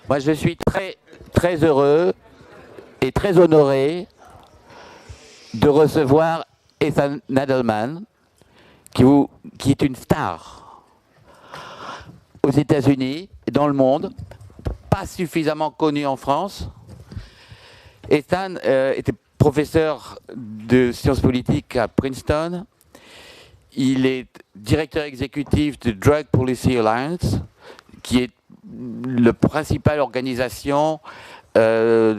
Moi, je suis très heureux et très honoré de recevoir Nadelmann, qui est une star aux États-Unis et dans le monde, pas suffisamment connu en France. Ethan était professeur de sciences politiques à Princeton. Il est directeur exécutif de Drug Policy Alliance, qui est la principale organisation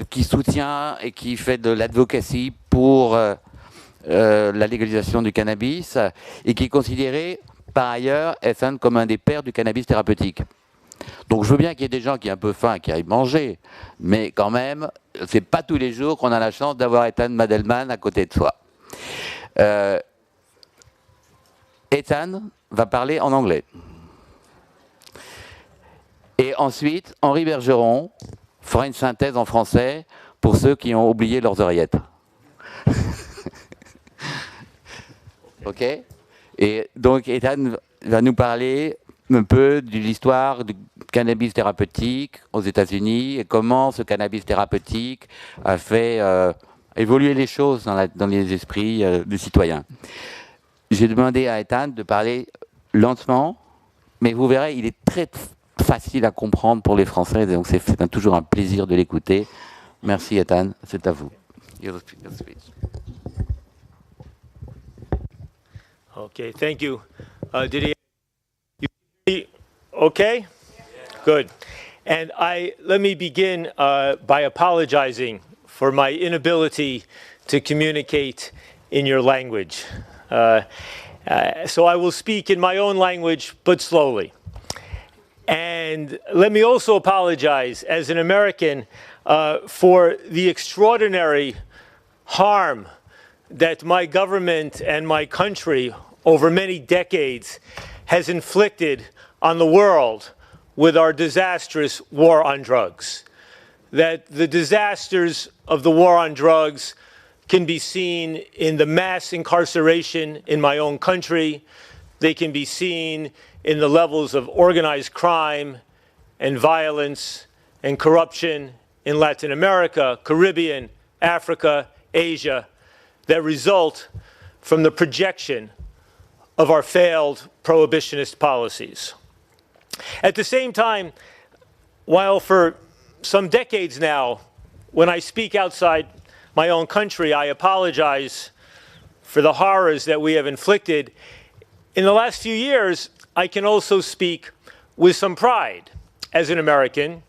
qui soutient et qui fait de l'advocacy pour la légalisation du cannabis et qui est considéré par ailleurs Ethan comme un des pères du cannabis thérapeutique. Donc je veux bien qu'il y ait des gens qui ont un peu faim, qui aillent manger, mais quand même, c'est pas tous les jours qu'on a la chance d'avoir Ethan Nadelmann à côté de soi. Ethan va parler en anglais. Et ensuite, Henri Bergeron fera une synthèse en français pour ceux qui ont oublié leurs oreillettes. Ok? Et donc Ethan va nous parler un peu de l'histoire du cannabis thérapeutique aux États-Unis et comment ce cannabis thérapeutique a fait évoluer les choses dans les esprits des citoyens. J'ai demandé à Ethan de parler lentement, mais vous verrez, il est très facile à comprendre pour les Français, donc c'est toujours un plaisir de l'écouter. Merci Ethan, c'est à vous. Your speech. Okay, thank you. Did he? Okay? Good. And let me begin by apologizing for my inability to communicate in your language. So I will speak in my own language, but slowly. And let me also apologize as an American for the extraordinary harm that my government and my country over many decades has inflicted on the world with our disastrous war on drugs. That the disasters of the war on drugs can be seen in the mass incarceration in my own country. They can be seen in the levels of organized crime and violence and corruption in Latin America, Caribbean, Africa, Asia, that result from the projection of our failed prohibitionist policies. At the same time, while for some decades now, when I speak outside my own country, I apologize for the horrors that we have inflicted, in the last few years, I can also speak with some pride as an American,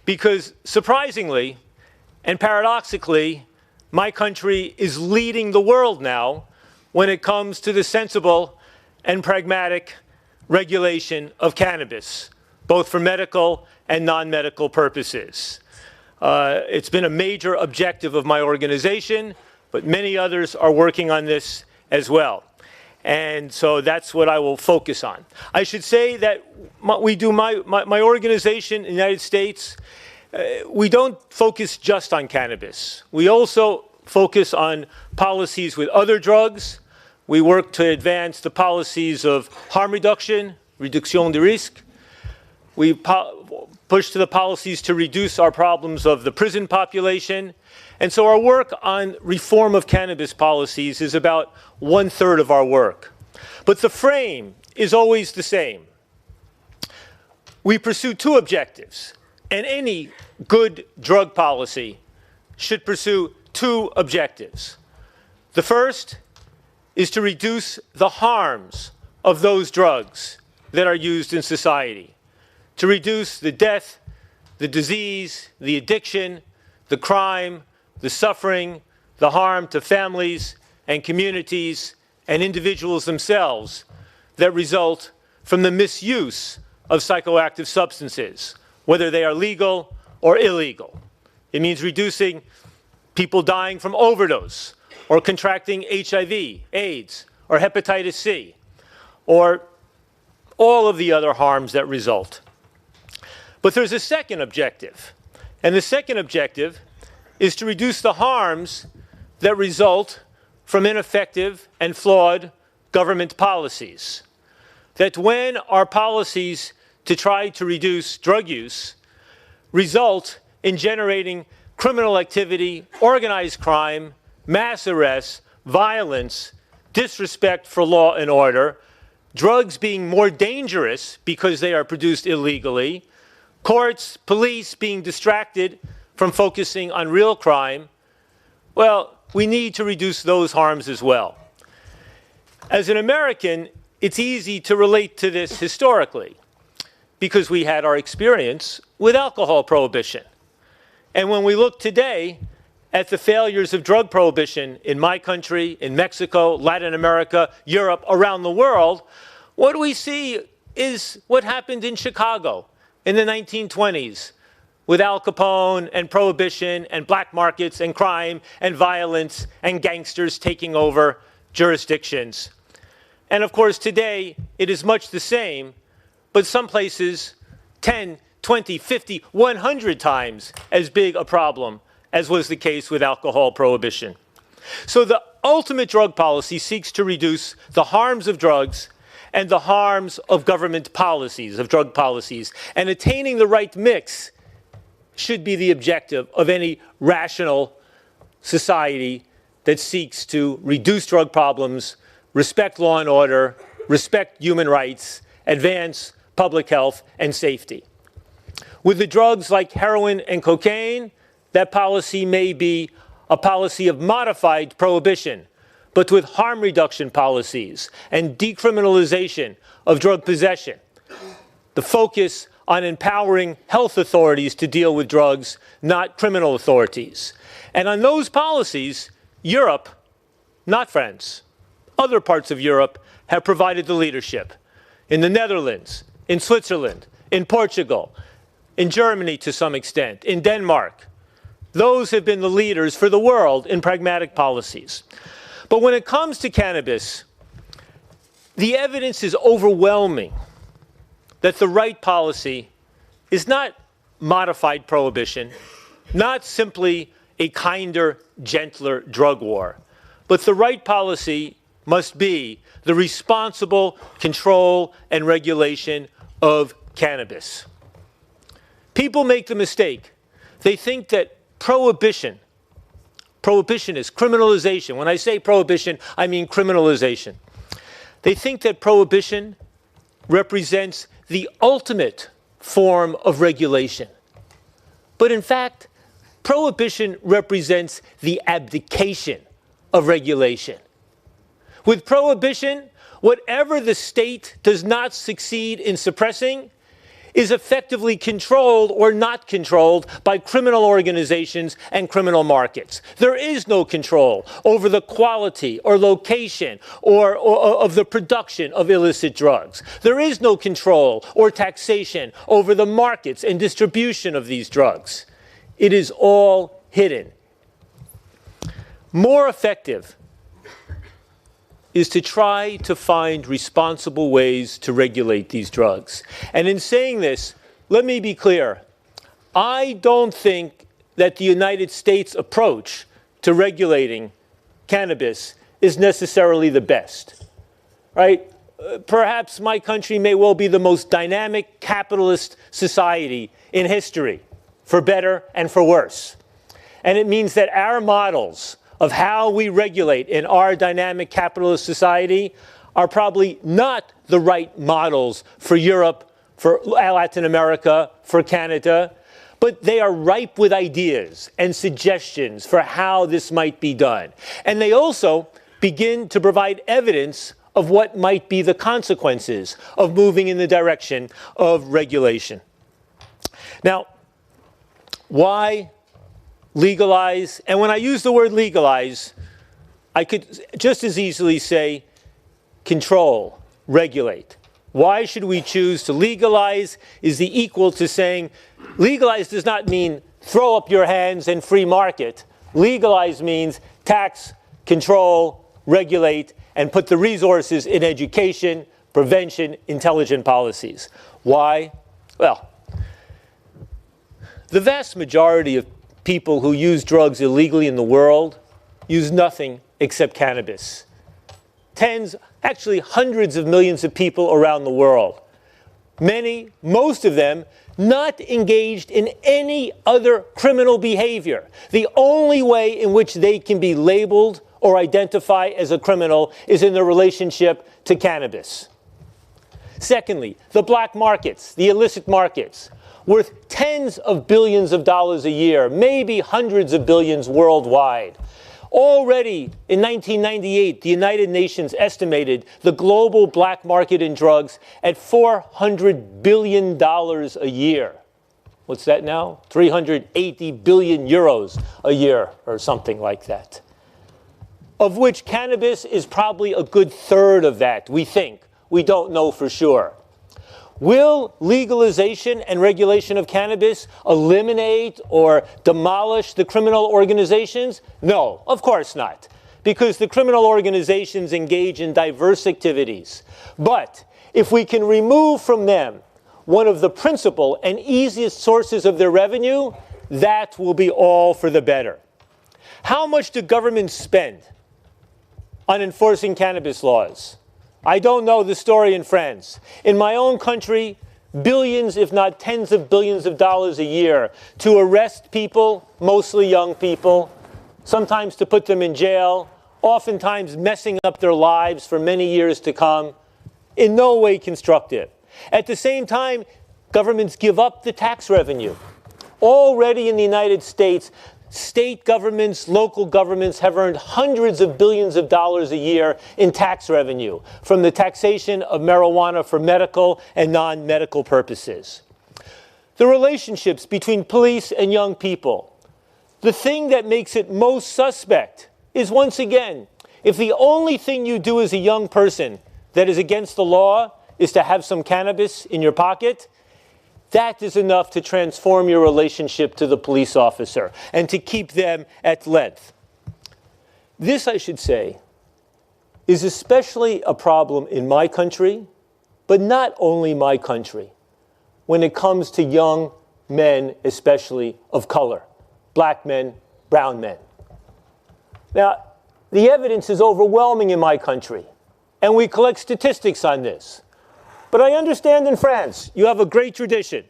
because surprisingly and paradoxically, my country is leading the world now when it comes to the sensible and pragmatic regulation of cannabis, both for medical and non-medical purposes. It's been a major objective of my organization, but many others are working on this as well. And so that's what I will focus on. I should say that my organization in the United States, we don't focus just on cannabis. We also focus on policies with other drugs. We work to advance the policies of harm reduction, réduction de risque. We push to the policies to reduce our problems of the prison population. And so our work on reform of cannabis policies is about 1/3 of our work. But the frame is always the same. We pursue two objectives, and any good drug policy should pursue two objectives. The first is to reduce the harms of those drugs that are used in society, to reduce the death, the disease, the addiction, the crime, the suffering, the harm to families and communities and individuals themselves that result from the misuse of psychoactive substances, whether they are legal or illegal. It means reducing people dying from overdose or contracting HIV, AIDS, or hepatitis C, or all of the other harms that result. But there's a second objective, and the second objective is to reduce the harms that result from ineffective and flawed government policies. That when our policies to try to reduce drug use result in generating criminal activity, organized crime, mass arrests, violence, disrespect for law and order, drugs being more dangerous because they are produced illegally, courts, police being distracted from focusing on real crime, well, we need to reduce those harms as well. As an American, it's easy to relate to this historically because we had our experience with alcohol prohibition. And when we look today at the failures of drug prohibition in my country, in Mexico, Latin America, Europe, around the world, what we see is what happened in Chicago in the 1920s with Al Capone and prohibition and black markets and crime and violence and gangsters taking over jurisdictions. And of course, today, it is much the same, but some places 10, 20, 50, 100 times as big a problem as was the case with alcohol prohibition. So the ultimate drug policy seeks to reduce the harms of drugs and the harms of government policies, of drug policies. And attaining the right mix should be the objective of any rational society that seeks to reduce drug problems, respect law and order, respect human rights, advance public health and safety. With the drugs like heroin and cocaine, that policy may be a policy of modified prohibition, but with harm reduction policies and decriminalization of drug possession. The focus on empowering health authorities to deal with drugs, not criminal authorities. And on those policies, Europe, not France, other parts of Europe have provided the leadership. In the Netherlands, in Switzerland, in Portugal, in Germany to some extent, in Denmark. Those have been the leaders for the world in pragmatic policies. But when it comes to cannabis, the evidence is overwhelming that the right policy is not modified prohibition, not simply a kinder, gentler drug war, but the right policy must be the responsible control and regulation of cannabis. People make the mistake. They think that prohibition is criminalization. When I say prohibition, I mean criminalization. They think that prohibition represents the ultimate form of regulation. But in fact, prohibition represents the abdication of regulation. With prohibition, whatever the state does not succeed in suppressing is effectively controlled or not controlled by criminal organizations and criminal markets. There is no control over the quality or location or of the production of illicit drugs. There is no control or taxation over the markets and distribution of these drugs. It is all hidden. More effective is to try to find responsible ways to regulate these drugs. And in saying this, let me be clear. I don't think that the United States approach to regulating cannabis is necessarily the best, right? Perhaps my country may well be the most dynamic capitalist society in history, for better and for worse. And it means that our models of how we regulate in our dynamic capitalist society are probably not the right models for Europe, for Latin America, for Canada, but they are ripe with ideas and suggestions for how this might be done. And they also begin to provide evidence of what might be the consequences of moving in the direction of regulation. Now, why legalize? And when I use the word legalize, I could just as easily say control, regulate. Why should we choose to legalize is the equal to saying legalize does not mean throw up your hands and free market. Legalize means tax, control, regulate, and put the resources in education, prevention, intelligent policies. Why? Well, the vast majority of people who use drugs illegally in the world use nothing except cannabis. Tens, actually hundreds of millions of people around the world. most of them, not engaged in any other criminal behavior. The only way in which they can be labeled or identified as a criminal is in their relationship to cannabis. Secondly, the black markets, the illicit markets, worth tens of billions of dollars a year, maybe hundreds of billions worldwide. Already in 1998, the United Nations estimated the global black market in drugs at $400 billion a year. What's that now? 380 billion euros a year or something like that. Of which cannabis is probably a good third of that, we think. We don't know for sure. Will legalization and regulation of cannabis eliminate or demolish the criminal organizations? No, of course not, because the criminal organizations engage in diverse activities. But if we can remove from them one of the principal and easiest sources of their revenue, that will be all for the better. How much do governments spend on enforcing cannabis laws? I don't know the story in France. In my own country, billions, if not tens of billions of dollars a year to arrest people, mostly young people, sometimes to put them in jail, oftentimes messing up their lives for many years to come, in no way constructive. At the same time, governments give up the tax revenue. Already in the United States, state governments, local governments have earned hundreds of billions of dollars a year in tax revenue from the taxation of marijuana for medical and non-medical purposes. The relationships between police and young people. The thing that makes it most suspect is, once again, if the only thing you do as a young person that is against the law is to have some cannabis in your pocket, that is enough to transform your relationship to the police officer and to keep them at length. This, I should say, is especially a problem in my country, but not only my country, when it comes to young men, especially of color, black men, brown men. Now, the evidence is overwhelming in my country, and we collect statistics on this. But I understand in France, you have a great tradition,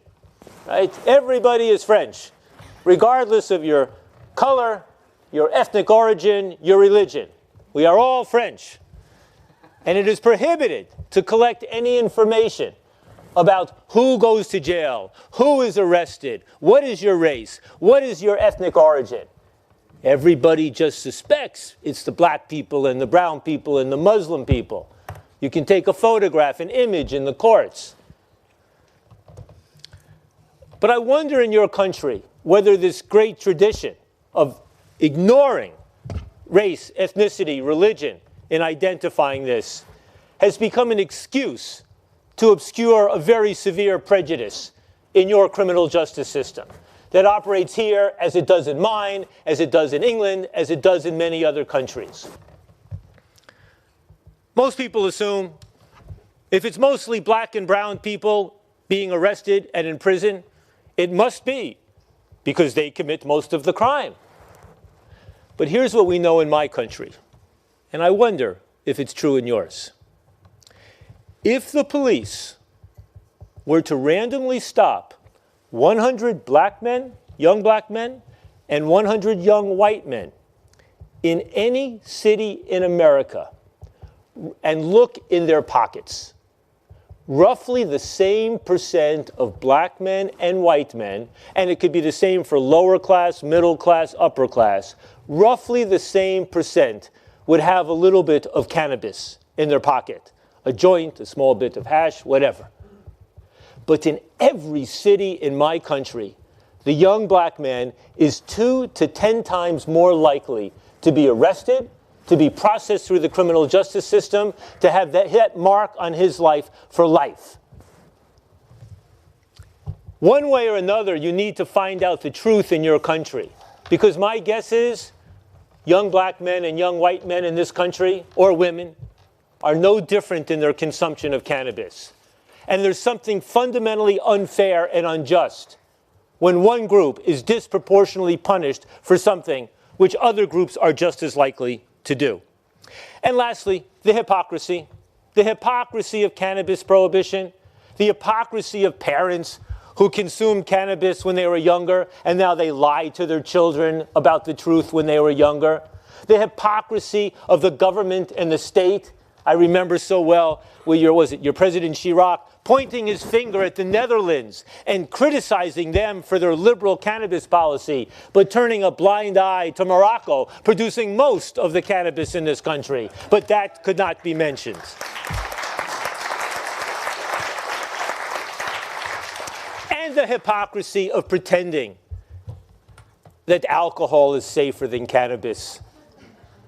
right? Everybody is French, regardless of your color, your ethnic origin, your religion. We are all French. And it is prohibited to collect any information about who goes to jail, who is arrested, what is your race, what is your ethnic origin. Everybody just suspects it's the black people and the brown people and the Muslim people. You can take a photograph, an image in the courts. But I wonder in your country whether this great tradition of ignoring race, ethnicity, religion in identifying this has become an excuse to obscure a very severe prejudice in your criminal justice system that operates here as it does in mine, as it does in England, as it does in many other countries. Most people assume if it's mostly black and brown people being arrested and in prison, it must be because they commit most of the crime. But here's what we know in my country, and I wonder if it's true in yours. If the police were to randomly stop 100 black men, young black men, and 100 young white men in any city in America, and look in their pockets, roughly the same percent of black men and white men, and it could be the same for lower class, middle class, upper class, roughly the same percent would have a little bit of cannabis in their pocket, a joint, a small bit of hash, whatever. But in every city in my country, the young black man is 2 to 10 times more likely to be arrested, to be processed through the criminal justice system, to have that hit mark on his life for life. One way or another, you need to find out the truth in your country. Because my guess is young black men and young white men in this country, or women, are no different in their consumption of cannabis. And there's something fundamentally unfair and unjust when one group is disproportionately punished for something which other groups are just as likely to do. And lastly, the hypocrisy. The hypocrisy of cannabis prohibition. The hypocrisy of parents who consumed cannabis when they were younger and now they lie to their children about the truth when they were younger. The hypocrisy of the government and the state. I remember so well where your President Chirac pointing his finger at the Netherlands and criticizing them for their liberal cannabis policy, but turning a blind eye to Morocco, producing most of the cannabis in this country. But that could not be mentioned. And the hypocrisy of pretending that alcohol is safer than cannabis.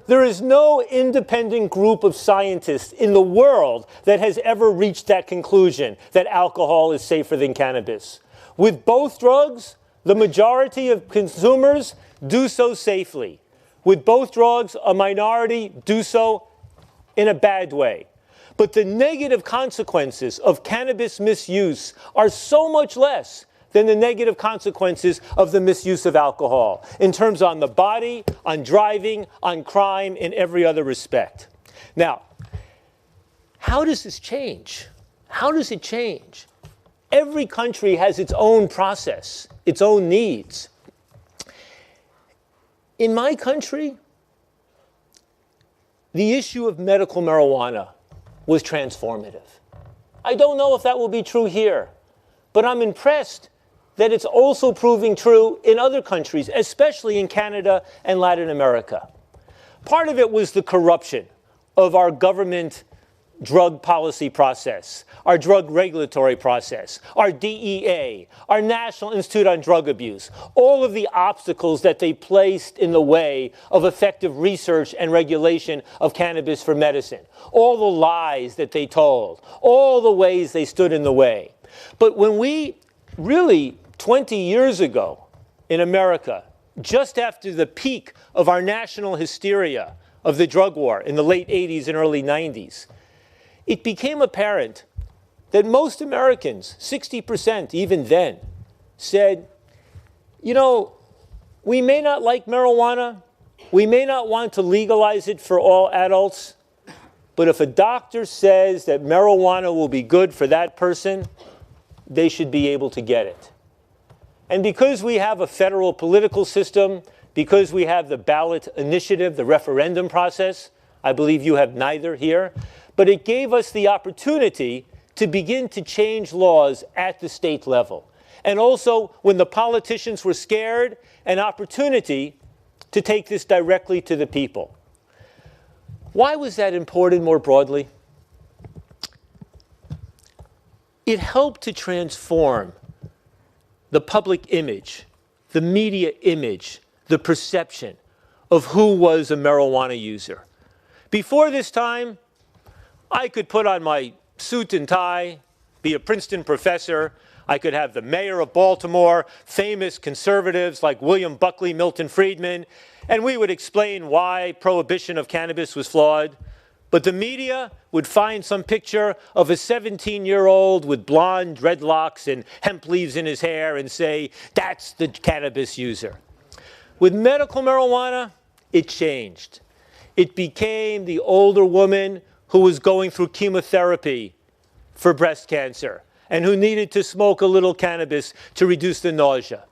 There is no independent group of scientists in the world that has ever reached that conclusion, that alcohol is safer than cannabis. With both drugs, the majority of consumers do so safely. With both drugs, a minority do so in a bad way. But the negative consequences of cannabis misuse are so much less than the negative consequences of the misuse of alcohol, in terms on the body, on driving, on crime, in every other respect. Now, how does this change? How does it change? Every country has its own process, its own needs. In my country, the issue of medical marijuana was transformative. I don't know if that will be true here, but I'm impressed that it's also proving true in other countries, especially in Canada and Latin America. Part of it was the corruption of our government drug policy process, our drug regulatory process, our DEA, our National Institute on Drug Abuse, all of the obstacles that they placed in the way of effective research and regulation of cannabis for medicine, all the lies that they told, all the ways they stood in the way. But when we really 20 years ago in America, just after the peak of our national hysteria of the drug war in the late 80s and early 90s, it became apparent that most Americans, 60% even then, said, you know, we may not like marijuana, we may not want to legalize it for all adults, but if a doctor says that marijuana will be good for that person, they should be able to get it. And because we have a federal political system, because we have the ballot initiative, the referendum process, I believe you have neither here, but it gave us the opportunity to begin to change laws at the state level. And also, when the politicians were scared, an opportunity to take this directly to the people. Why was that important more broadly? It helped to transform the public image, the media image, the perception of who was a marijuana user. Before this time, I could put on my suit and tie, be a Princeton professor. I could have the mayor of Baltimore, famous conservatives like William Buckley, Milton Friedman, and we would explain why prohibition of cannabis was flawed. But the media would find some picture of a 17-year-old with blonde dreadlocks and hemp leaves in his hair and say, that's the cannabis user. With medical marijuana, it changed. It became the older woman who was going through chemotherapy for breast cancer and who needed to smoke a little cannabis to reduce the nausea.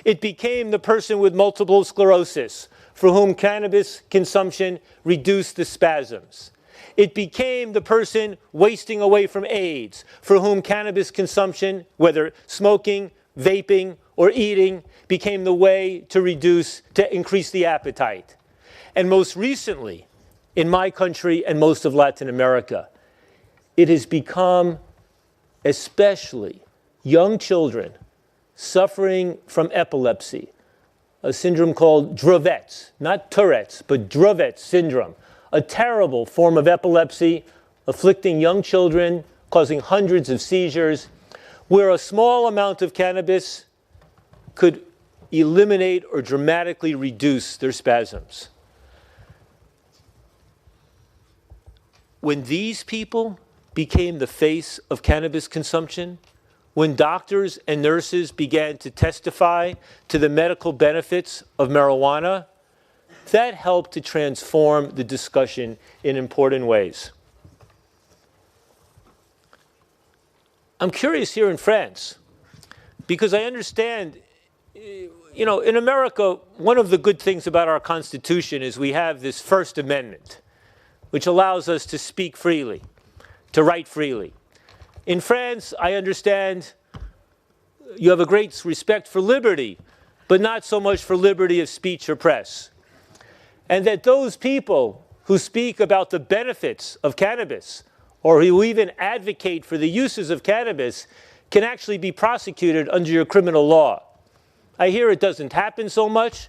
It became the person with multiple sclerosis for whom cannabis consumption reduced the spasms. It became the person wasting away from AIDS for whom cannabis consumption, whether smoking, vaping, or eating, became the way to increase the appetite. And most recently, in my country and most of Latin America, it has become especially young children suffering from epilepsy, a syndrome called Dravet's, not Tourette's, but Dravet's syndrome, a terrible form of epilepsy afflicting young children, causing hundreds of seizures, where a small amount of cannabis could eliminate or dramatically reduce their spasms. When these people became the face of cannabis consumption, when doctors and nurses began to testify to the medical benefits of marijuana, that helped to transform the discussion in important ways. I'm curious here in France, because I understand, you know, in America, one of the good things about our Constitution is we have this First Amendment, which allows us to speak freely, to write freely. In France, I understand you have a great respect for liberty, but not so much for liberty of speech or press. And that those people who speak about the benefits of cannabis, or who even advocate for the uses of cannabis, can actually be prosecuted under your criminal law. I hear it doesn't happen so much,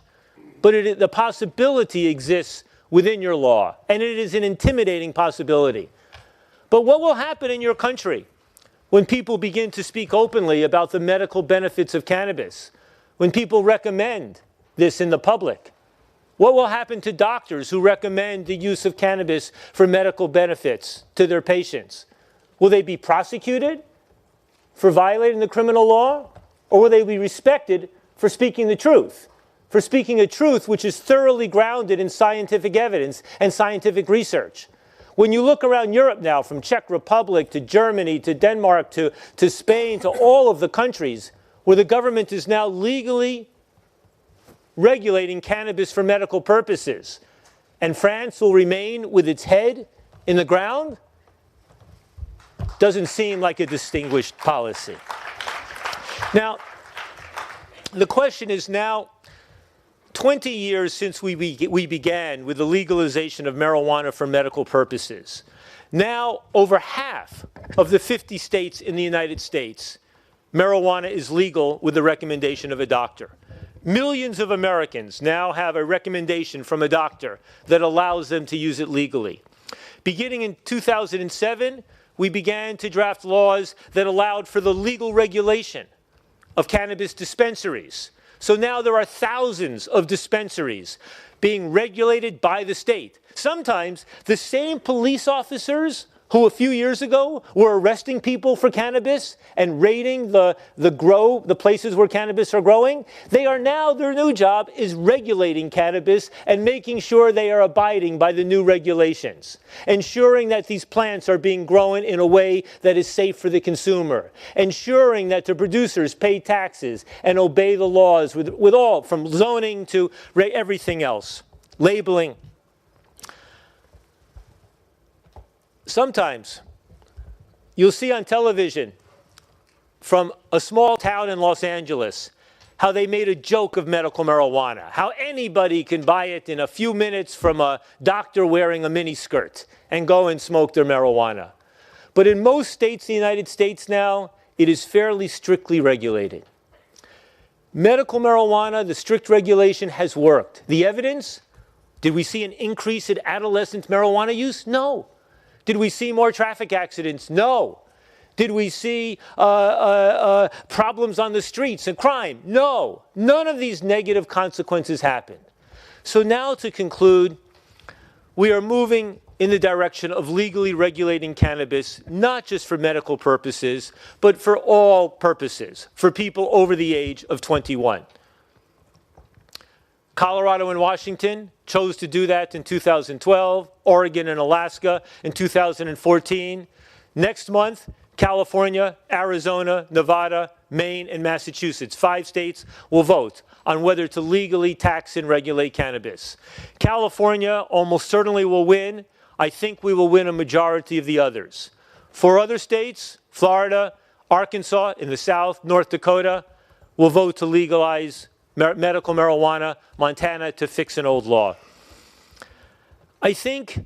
but the possibility exists within your law, and it is an intimidating possibility. But what will happen in your country when people begin to speak openly about the medical benefits of cannabis, when people recommend this in the public? What will happen to doctors who recommend the use of cannabis for medical benefits to their patients? Will they be prosecuted for violating the criminal law? Or will they be respected for speaking the truth? For speaking a truth which is thoroughly grounded in scientific evidence and scientific research. When you look around Europe now, from Czech Republic to Germany to Denmark to Spain to all of the countries where the government is now legally regulating cannabis for medical purposes, and France will remain with its head in the ground, doesn't seem like a distinguished policy. Now, the question is now, 20 years since we began with the legalization of marijuana for medical purposes. Now, over half of the 50 states in the United States, marijuana is legal with the recommendation of a doctor. Millions of Americans now have a recommendation from a doctor that allows them to use it legally. Beginning in 2007, we began to draft laws that allowed for the legal regulation of cannabis dispensaries. So now there are thousands of dispensaries being regulated by the state. Sometimes the same police officers who a few years ago were arresting people for cannabis and raiding the places where cannabis are growing, they are now, their new job is regulating cannabis and making sure they are abiding by the new regulations, ensuring that these plants are being grown in a way that is safe for the consumer, ensuring that the producers pay taxes and obey the laws with all, from zoning to everything else, labeling. Sometimes you'll see on television from a small town in Los Angeles how they made a joke of medical marijuana, how anybody can buy it in a few minutes from a doctor wearing a miniskirt and go and smoke their marijuana. But in most states in the United States now, it is fairly strictly regulated. Medical marijuana, the strict regulation has worked. The evidence? Did we see an increase in adolescent marijuana use? No. Did we see more traffic accidents? No. Did we see problems on the streets and crime? No. None of these negative consequences happened. So now to conclude, we are moving in the direction of legally regulating cannabis, not just for medical purposes, but for all purposes, for people over the age of 21. Colorado and Washington chose to do that in 2012, Oregon and Alaska in 2014. Next month, California, Arizona, Nevada, Maine, and Massachusetts, 5 states, will vote on whether to legally tax and regulate cannabis. California almost certainly will win. I think we will win a majority of the others. 4 other states, Florida, Arkansas in the South, North Dakota, will vote to legalize medical marijuana, Montana to fix an old law. I think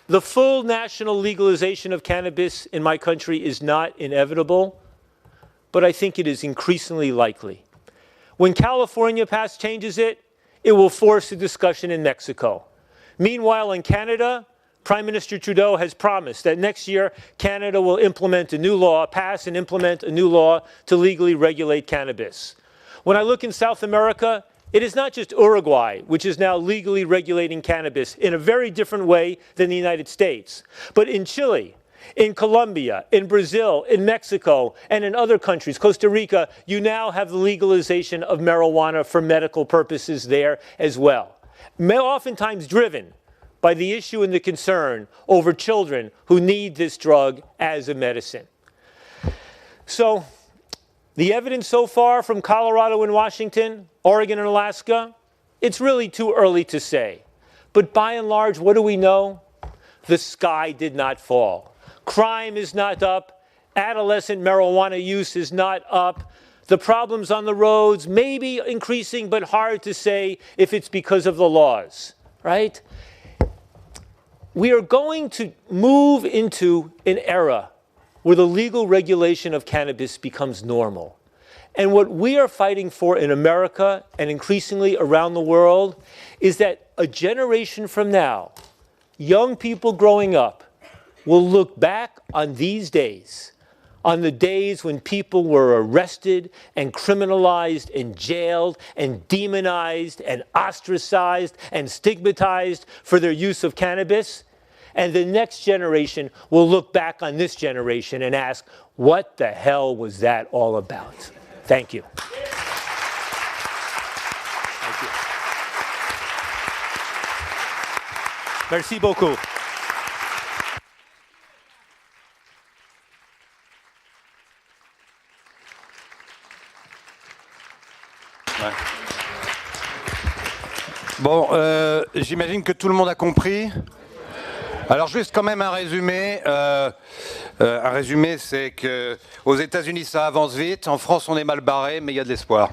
the full national legalization of cannabis in my country is not inevitable, but I think it is increasingly likely. When California changes it, it will force a discussion in Mexico. Meanwhile, in Canada, Prime Minister Trudeau has promised that next year Canada will implement a new law, pass and implement a new law to legally regulate cannabis. When I look in South America, it is not just Uruguay, which is now legally regulating cannabis in a very different way than the United States. But in Chile, in Colombia, in Brazil, in Mexico, and in other countries, Costa Rica, you now have the legalization of marijuana for medical purposes there as well. Oftentimes driven by the issue and the concern over children who need this drug as a medicine. So the evidence so far from Colorado and Washington, Oregon and Alaska, it's really too early to say. But by and large, what do we know? The sky did not fall. Crime is not up. Adolescent marijuana use is not up. The problems on the roads may be increasing, but hard to say if it's because of the laws, right? We are going to move into an era where the legal regulation of cannabis becomes normal. And what we are fighting for in America and increasingly around the world is that a generation from now, young people growing up will look back on these days, on the days when people were arrested and criminalized and jailed and demonized and ostracized and stigmatized for their use of cannabis. And the next generation will look back on this generation and ask, what the hell was that all about? Thank you. Thank you. Merci beaucoup. Ouais. Bon, j'imagine que tout le monde a compris. Alors juste quand même un résumé. Un résumé, c'est que aux États-Unis ça avance vite, en France on est mal barré, mais il y a de l'espoir.